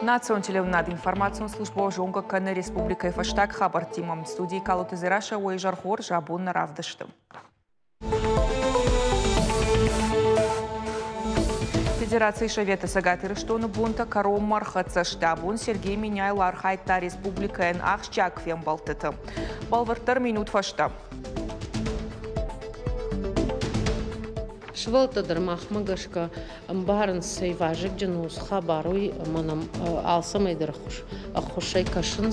Национ телевнад информацион служба жонга каны республика фаштаг хабар тимам студии Калуты Зираша Уэйжархор жабун наравдыштым. Федерации Шавета Сагатырыштоны бунта Каром Мархаца штабун Сергей Миняйл Архайта Республика Н Ахчак Фембалтыты. Балвартар минут фаштаб. Швалтадар махмагашка барн сейважик джанус хабаруй манам алсамайдар хушай кашин.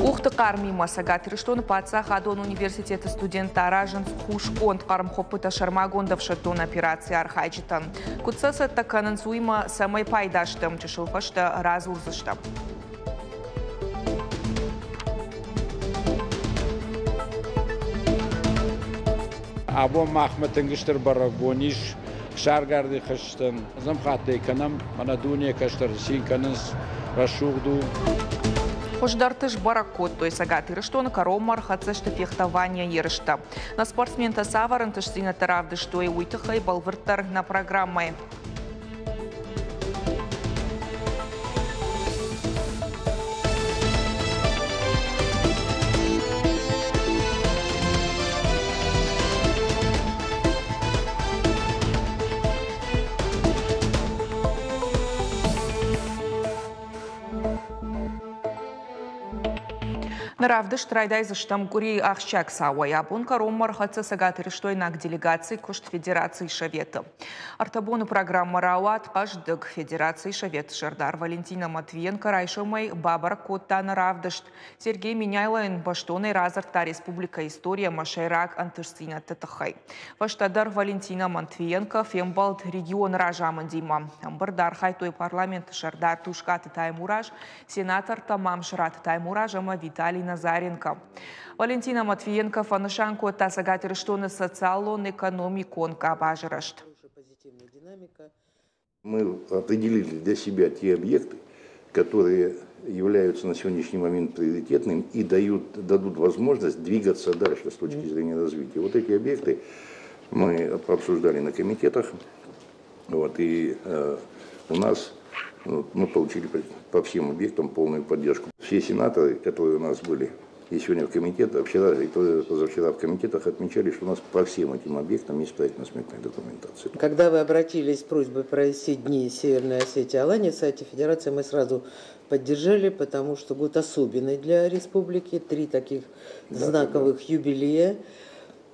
Ухты кармима Сагатырыштоны паца Хадон университета студента Ражен Хушконт карм хопыта Шармагондов шатон операции Архайчитан. Куцаса таканан суима самой пайдаштам чешилфашта разурзаштам. Або Махматынгыштыр барагониш шаргарды хыштын замхатты эконом манадуния каштар синканыс рашугду. Хождартыш баракот, то есть Сагатырыштоны Каром Мархаца фехтование ерышта. На спортсмента Саварантыш синатаравды, что и уйтыхай балвыртар на программой. Наравдыш трайдай заштам гури Ахчак Сауа Ябун Каром Мархаца Сагатырыштой наг делегации Кошт Федерации Шавета. Артабону программа Рауат Паждык Федерации Шавет Шардар Валентина Матвиенко Райшомай Бабар Котта Наравдыш Сергей Миняйлайн Баштоны Разарта Республика История Машайрак Антышсина Татахай. Ваштадар Валентина Матвиенко Фембалт регион Ражамандима. Амбардар Хайтой парламент Шардар Тушкат Таймураж Сенатор Тамам Шрат Таймуражама Виталий Назаренко. Валентина Матвиенко фанышанку та Сагатырыштоны социалон экономикон кабажырышт. Мы определили для себя те объекты, которые являются на сегодняшний момент приоритетными и дадут возможность двигаться дальше с точки зрения развития. Вот эти объекты мы обсуждали на комитетах, и у нас мы получили по всем объектам полную поддержку. Все сенаторы, которые у нас были и сегодня в комитете, вчера и позавчера в комитетах, отмечали, что у нас по всем этим объектам есть проектно-сметная документация. Когда вы обратились с просьбой провести дни Северной Осетии Алании в сайте Федерации, мы сразу поддержали, потому что год особенный для республики, 3 таких знаковых юбилея.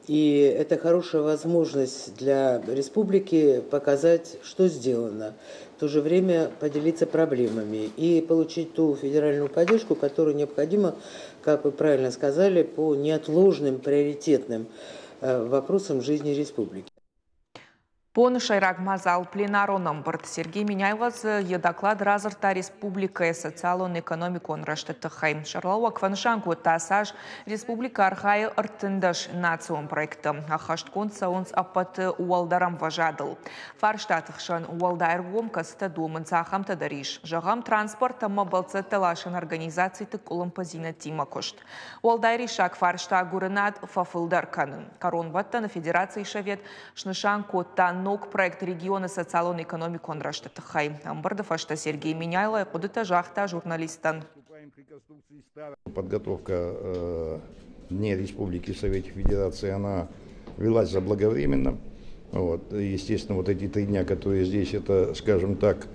И это хорошая возможность для республики показать, что сделано. В то же время поделиться проблемами и получить ту федеральную поддержку, которую необходимо, как вы правильно сказали, по неотложным, приоритетным вопросам жизни республики. Пон Шайрак Мазал пленароном Барт Сергей Миняйлаз доклад Разарта Республика социалон экономикон Раштатахай. Шарлауа Кваншанку Тасаж Республика Архай Артендаш национ проектом. Ахашткон саунс апат уалдарам важадал. Фарштатахшан уалдайргом каста думан сахам тадариш. Жагам транспорта мабалца талашан организации тыкулам позина тима кошт. Уалдайришак фаршта гуренат фафылдар канын. Карон батта на Федерации Шавет Шнышанку Тан ног проект региона социалон экономикон Раштатахай. Амбардов ашта Сергей Миняйло кудыта жахта журналистан. Подготовка Дня Республики Совете Федерации, она велась заблаговременно. Естественно, вот эти 3 дня, которые здесь, это, скажем так,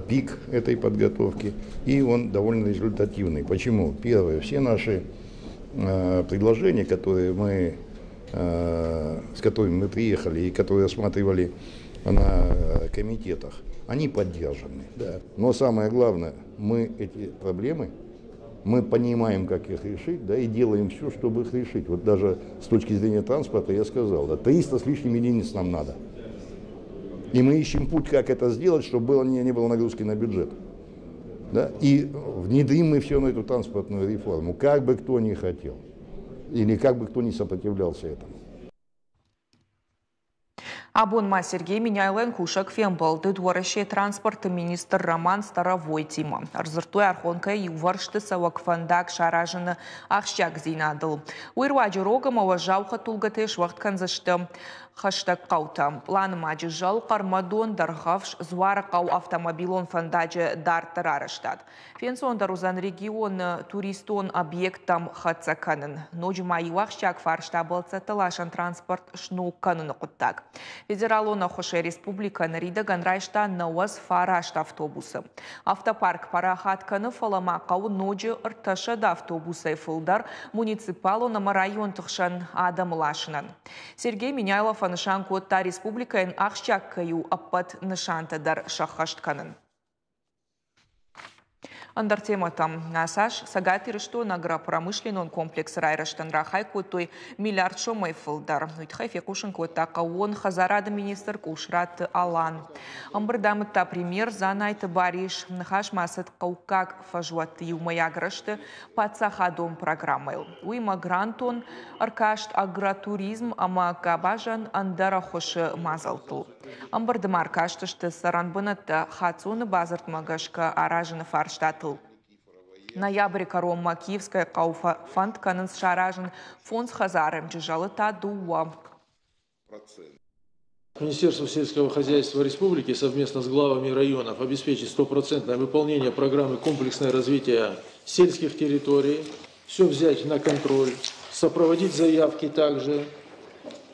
пик этой подготовки. И он довольно результативный. Почему? Первое, все наши предложения, с которыми мы приехали и которые рассматривали на комитетах, они поддержаны. Да. Но самое главное, мы эти проблемы, мы понимаем, как их решить, да, и делаем все, чтобы их решить. Вот даже с точки зрения транспорта я сказал, да, 300 с лишним единиц нам надо. И мы ищем путь, как это сделать, чтобы не было нагрузки на бюджет. Да. И внедрим мы все на эту транспортную реформу, как бы кто ни хотел. Или как бы кто ни сопротивлялся этому. Абонма Сергей Миняйлен кушак фембалды двораще транспорт министр Роман Старовой тима. Арзыртуй архонка и уваршты савакфандак шаражыны ахщак зинадыл. Уйрваджи рогам аважауха тулгатеш вахтканзашты хаштаг қаута. Планы маджи жал қармадон дархавш зварақау автомобилон фандаджи дартыр арыштад. Фенсондар узан регион туристон объектам хацаканын. Ночи майвахщак фарштабылца талашан транспорт шнукканын құттак. Федералона Хоше Республика Нарида Ганрайшта Науаз Фарашт автобусы. Автопарк Парахатканы Фаламақау ночи ырташад автобусы фылдар муниципалона район тықшан адам лашынан. Сергей Миняйлов нышан котта республикаен ахщак каю аппат нышантадар шахаштканын. Андар тематам насаш сагати рештон агропромышленный комплекс райраштан рахай котой миллиард шомай фылдар. Уйтхай фекушен кота каон хазарада министр Кушрат Алан. Амбардамыта премьер занайты бариш нахаш масат каукак фажуат юмаяграшты пацахадом программайл. Уйма грантон аркашт агротуризм ама кабажан андара хоши мазалтыл. Амбардам аркаштышты саранбынат хацуны базарт магашка аражыны фарштатыл. Ноябрь Карома Киевская Кауфа фонд Кананс Шаражен фонд с Хазарем Джижалыта Дуа. Министерство сельского хозяйства Республики совместно с главами районов обеспечит стопроцентное выполнение программы комплексное развитие сельских территорий, все взять на контроль, сопроводить заявки также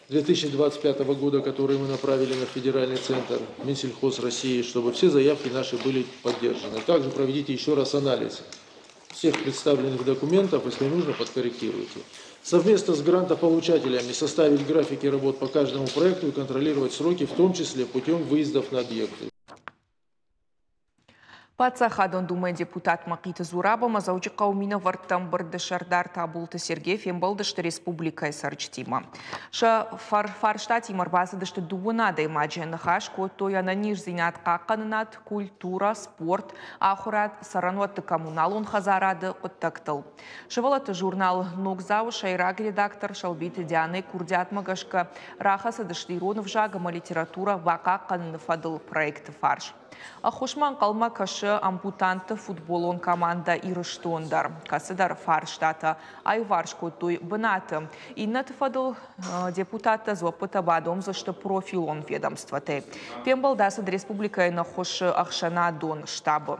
2025 года, которые мы направили на федеральный центр Минсельхоз России, чтобы все заявки наши были поддержаны. Также проведите еще раз анализ всех представленных документов, если нужно, подкорректируйте. Совместно с грантополучателями составить графики работ по каждому проекту и контролировать сроки, в том числе путем выездов на объекты. Пацахадон думай депутат Макита Зураба мазаучи каумина вартам бардашардар табулты Сергей Фембалдышты республика сарчтима. Ша фарштати марбазадышты дуынада имаджи нахаш котой ананиш зинат қақанынат культура, спорт, ахурат, сарануатты коммуналун хазарады құттақтыл. Шывалаты журнал Ногзау шайраг редактор Шалбиты Дианы Курдят Магашка рахасадышты Иронов жагама литература вақа қаныны фадыл проекты фарш. Ахушман қалма кашы ампутанты футболон команда ирыштондар. Касыдар фарштата айварш котой бынаты. Иннаты фадыл депутата зопыта бадом зашты профилон ведомстваты. Пембалдасыд республика на хошы ахшана дон штабы.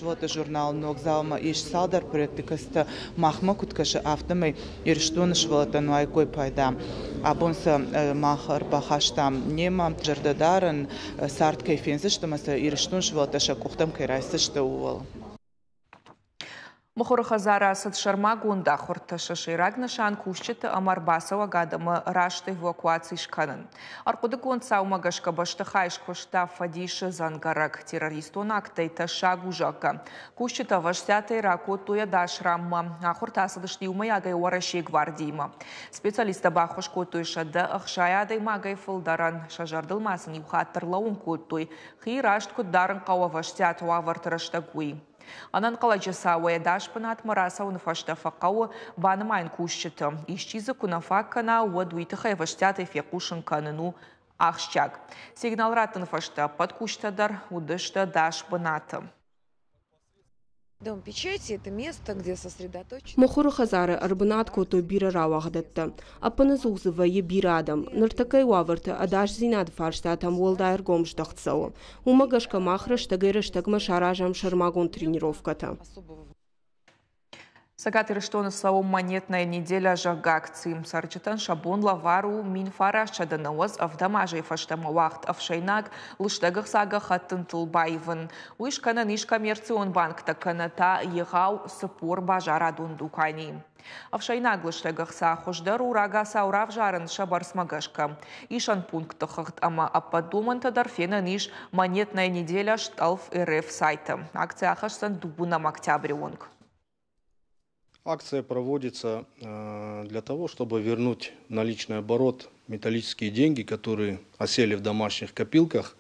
Вот журнал Ногзалма иш салдар проекты каста махма куткашы автомой ирштон швалата нуайкой пайда. Абонса махар бахаштам нема жардадарын сарт кайфенсы штамаса ирштон швалата шакухтам кайрайсы штаувал. Мухор хазара сад шарма гунда хорта шашираг нашан кушчета амарбасова гадама рашты эвакуации шканын. Аркуды гонца умагашка башты хайш кошта фадиши зангарак террористон актайта шагужака. Кушчета ваштята ираку туя дашрамма, а хорта садышти умаягай уарашей гвардийма. Специалиста бахош котуй шада ахшаядай магай фылдаран шажардылмасын юхаттырлауын котуй. Хи рашт куддарын кауа ваштят уавартыраштагуй. Анан калачаса уэдаш панат мараса унафашта факау банамайн кушчета. Ищиза кунафакана уадуитыха еваштята фекушин каныну ахщак. Сигнал ратын фашта подкуштадар удышта даш паната. Дом печати – это место, где сосредоточено. Мохору хазары арбанат кото бира равагдатта. Апана зузыва е бирадам. Нартакай ваварта адаш зинад фарштатам волдайр гомштахтсау. Умагашка махраш тагайраштагма шаражам шармагон тренировката. Сагаты рештона славом монетная неделя жагакци. Сарчатан шабон лавару минфара шаданауаз авдамажей фаштама вахт авшайнаг лыштагах сага хаттын тылбайвын. Уишкана ниш коммерцион банк таканата егау сапор бажарадун дукани. Авшайнаг лыштагах са хождару рага саурав жарын шабарсмагашка. Ишан пункт хахт ама аппадуман тадарфена ниш монетная неделя шталф РФ сайта. Акция ахашсан дубунам октябрионг. Акция проводится для того, чтобы вернуть в наличный оборот металлические деньги, которые осели в домашних копилках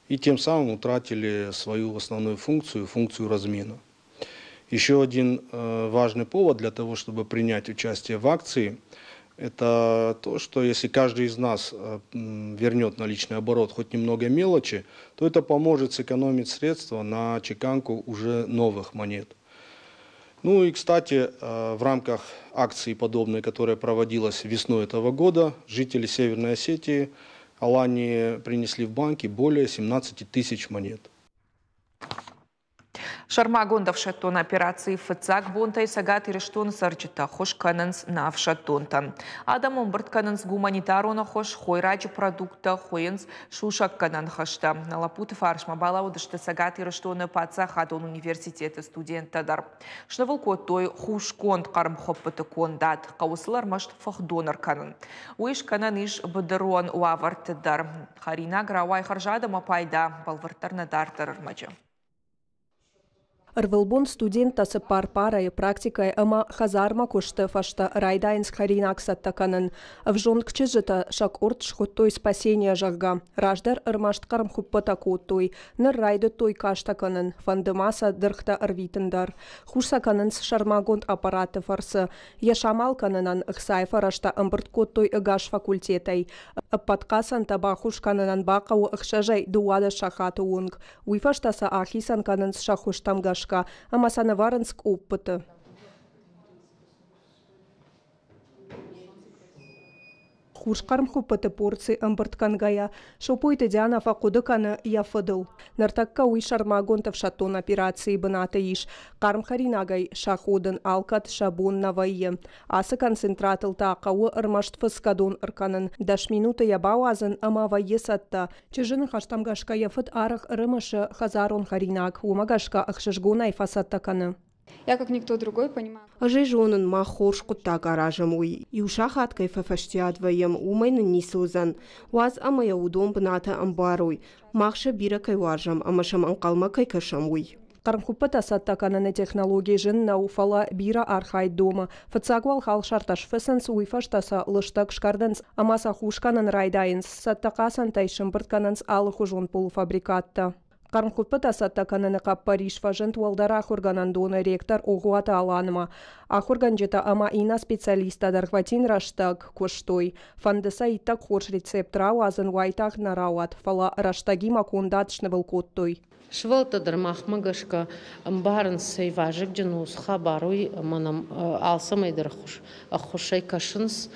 и тем самым утратили свою основную функцию, функцию размена. Еще один важный повод для того, чтобы принять участие в акции, это то, что если каждый из нас вернет наличный оборот хоть немного мелочи, то это поможет сэкономить средства на чеканку уже новых монет. Ну и, кстати, в рамках акции подобной, которая проводилась весной этого года, жители Северной Осетии, Алании принесли в банки более 17 тысяч монет. Шармагондов шатон операции фыцак бонтай сагат ирештон сарчита хош кананс нав шатонтан. Адамон бырт кананс гуманитарона хош хойраджи продукта хоенс шушак канан хашта. Налапуты фаршма балаудышты сагат ирештоны паца хадон университеты студентадар. Шнавыл котой хуш конт карм хоппыты кондат. Кауслар машт фахдонар канан. Уиш канан иш бадырон уавартыдар. Харина гравай харжадама пайда балвартарна дартар армача. Рвылбон студентасы пар-парай практикай ама хазарма кушты фашта райдайнс харинак саттаканын. Вжон кчыжыта шак орт шхуттой спасения жагга. Раждар ырмашткарм хуппата куттой. Ныр райды той каштаканын. Фандымаса дырхта арвитындар. Хушсаканын с шармагонд аппараты фарсы. Яшамал канынан ықсай фарашта ымбырт куттой ыгаш факультетай. Падкасан таба хушканынан бақау ықшажай дуада шахаты унг. Уйфаштаса ахисан канын с шахуштамгаш. Амасана варанск опыта. Хушкарм хуппаты порции амбарткангая. Шопойты Диана факудыканы яфыдыл. Нартакка уй шармагонтов шатон операции быната иш. Карм харинагай шаходын алкат шабун навайе. Асы концентратыл тақауы ырмашт фыскадон ырканын. Даш минута ябауазын амавайе сатта. Чыжыны хаштамгашка яфыд арах рымышы хазарон харинаг. Умагашка ахшышгунай фасаттаканы. Я, как никто другой, понимаю. Жижонын махорш кутта гаражам уй. И ушахат кайфа фаштиадваем умайны нисузан. Уаз амая удом бната амбаруй. Махша бира кайваржам, амашам анкалма кайкашам уй. Кармхуппата саттакананы технологии жынна уфала бира архай дома. Фацагвал хал шарташ фэсэнс уйфаштаса лыштак шкардэнс амаса хушканын райдайнс. Саттакасан тайшым быртканэнс алыхужон полуфабрикатта. Кармхуппата саттакананы Париж фажент уалдара ахурганандона ректор огуата аланыма. Ахурганжета ама ина специалиста дархватин раштаг коштой. Фандеса итак хорш рецептра уазын вайтах нарауат. Фала раштаги макундат шневылкоттой. Швалтадар махмагашка барн сейважик джанус хабаруй манам алсамайдар хушай кашынс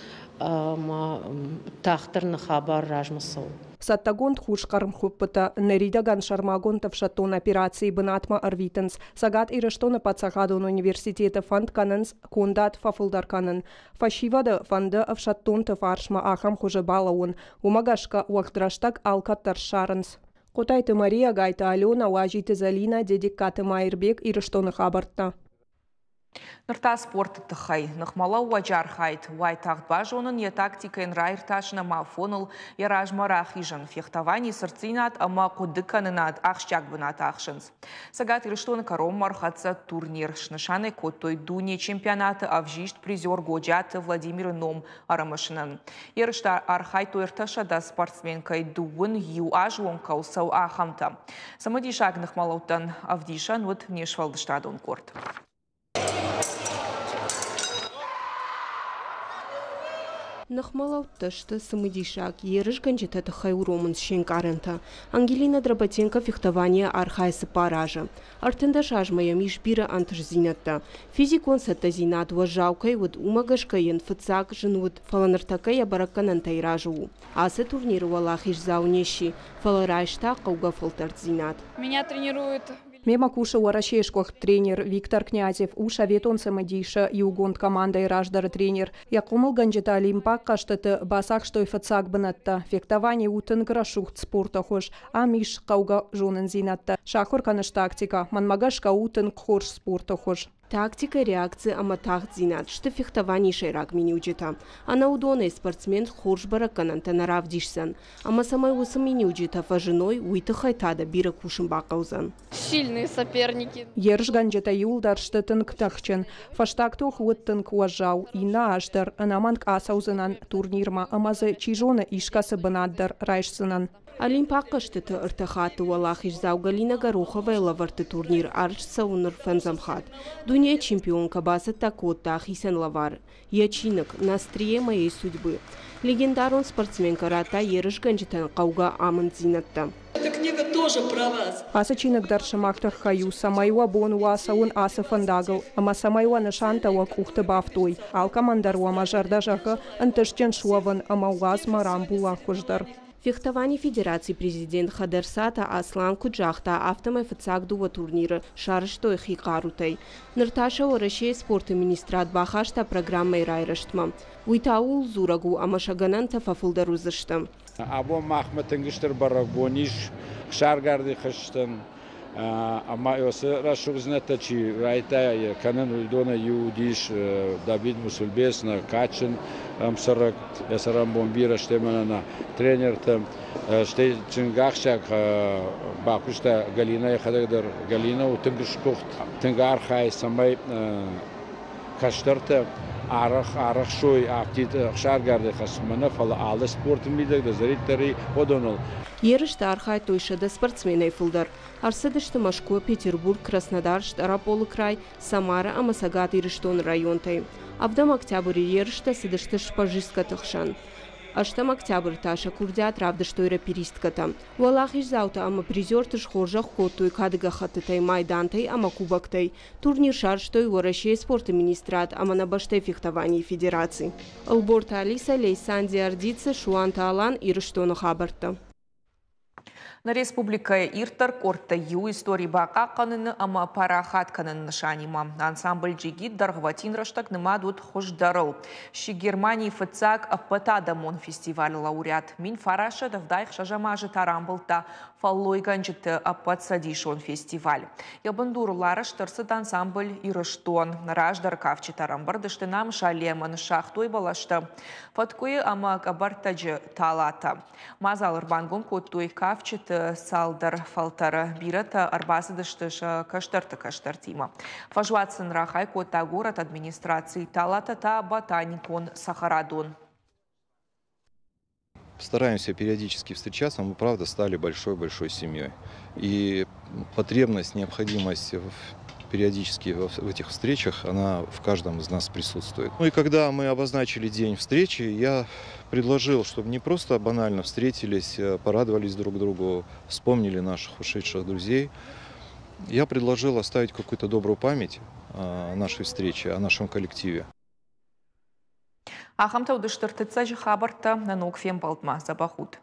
тахтар на хабар ражмасау. Саттагонд хуш кармхуппата неридаган шармагонтов шатон операции бынатма арвитенс. Сагат ирештона пацахадон университета фанд каненс кондат фафулдар канен. Фашивада фанда в шаттонта фаршма ахам хуже балаун. Умагашка уахтраштаг алкаттар шаренс. Котайты Мария Гайта Алена уажиты Залина дедикаты Майрбек ирештона хабартна. Нырта спорт тахай. Нахмала уаджар хайт. Уай тахт бажонын я тактика ин райрташна мафонул я ражмара хижан. Фехтовани сырцинат ама кудыканынат ахшчак бынат ахшынс. Сагат ирештона каром мархатса турнир. Шнышаны коттой дуне чемпионаты авжишт призер годжаты Владимир Ном арамашынан. Ерышта архай тойрташа да спортсменкай дуын ю ажуон каусау ахамта. Самадишак нахмалаутан авдишан вот внешвалдыштадон корт. Нахмалау тышты самыдишак, ерыш ганчета хайуромын шенкарента. Ангелина Дроботенко фехтование архайсы паража. Артында шажмая мишбира антыш зинатта. Физикон сатта зинат важаукай вот умагашкаен фыцак жынут фаланыртакая баракканан тайражу. Асы турниру валахиш заунеши. Фаларайшта кауга фалтарт зинат. Меня тренирует... Мема куша уарашешкох тренер Виктор Князев, уша ветон самадиша и угонд команда раждара тренер. Якумыл ганджета олимпак каштаты басак штой фацак бынатта. Фехтование утын грашухт спорта хош, а миш кауга жонын зинатта. Шахур каныш тактика, манмагашка утын кхорш спорта хош. Тактика реакции аматахт зинат, что фехтование шайрак минюджита. Она удоный спортсмен хорш бараканан танаравдишсан. Ама самой усам минюджита фажиной уйта хайтада бира кушым бакаузан. Сильные соперники. Ерш ганджета юлдар штытын ктахчен. Фаштактух уттын куажау. Ина аждар анаманк асаузанан турнирма. Амазы чижона ишкасы бынаддар райшсынан. Олимпиакка штыты ыртахаты Валахиш Заугалина Горохова лаварты турнир арчса уныр фэнзамхат. Дуния чемпионка басы такотта Ахисен Лавар. Ячинок на острие моей судьбы. Легендарный спортсмен карата Ерыш Ганчитан Кауга Аман Зинатта. Эта книга тоже про вас. Асачинок даршамактар хаю самайва бонуа саун аса фандагл, ама самайва нашантава кухта бафтой. Алкамандарва мажардажаха анташчен шуаван ама уаз марамбула хуждар. Фехтование Федерации президент Хадерсата Аслан Куджахта автомофицак дува турнира шарыштой хикарутай. Нырташа орашей спорта министрат бахашта программой райраштма. Уитаул зурагу амашаганан тафафулдарузаштам. Або Махматынгиштер барагбониш шаргарди хаштан. Ама ёсы рашугзнета чи райта канан ульдона юдиш Давид Мусульбесна Качин амсарак ясарам бомбира штемана тренер там штей чингахшак бакушта Галина хадагдар Галина утыгшкохт тынгархай самай каштарта арах шой аптит шаргарды хасмана фала алда спорт мидак да заритари одонол. Ерышта архай тойшада спортсменей фулдар. Арсадышты Машко, Петербург, Краснодар, Штараполы край, Самара, Амасагат и Риштон районтай. Авдам октябрь ерышта сидышты шпажистка тахшан. Аштам октябрь таша курдят равдыштой раперистката. Валахиш заута ама призертыш хоржах коттой кадыга хатытай майдантай ама кубактай. Турнир шарштой ворашей спорта министрат ама набаштай фехтований федерации. Алборта Алиса, Лейсанди Ардица, Шуанта Алан и Риштона Хабарта. На республика Иртар корта ю истории бака каныны ама парахат канын нышанима. Ансамбль джигит даргватин раштак нымадут хождарыл. Ши Германии фыцак аппатада мон фестиваль лауреат. Мин фараша давдайх шажамажы тарамбылта фаллой ганжыты аппатсадишон фестиваль. Ябындур лараштырсыд ансамбль ирыштон. Раждар кавчы тарамбардышты нам шалемын шахтой балашты. Фаткуи ама кабартаджы талата. Мазал рбангон коттуй кавчыты салдар фалтара бирата арбасыдыштыша каштартима. Фажватсын рахай кота город администрации талата та ботаникон Сахарадон. Стараемся периодически встречаться, мы, правда, стали большой-большой семьей. И потребность, необходимость периодически в этих встречах, она в каждом из нас присутствует. Ну и когда мы обозначили день встречи, я предложил, чтобы не просто банально встретились, порадовались друг другу, вспомнили наших ушедших друзей. Я предложил оставить какую-то добрую память о нашей встрече, о нашем коллективе. Ахамта удыштыртыца жихабарта на ног фем балтма забахут.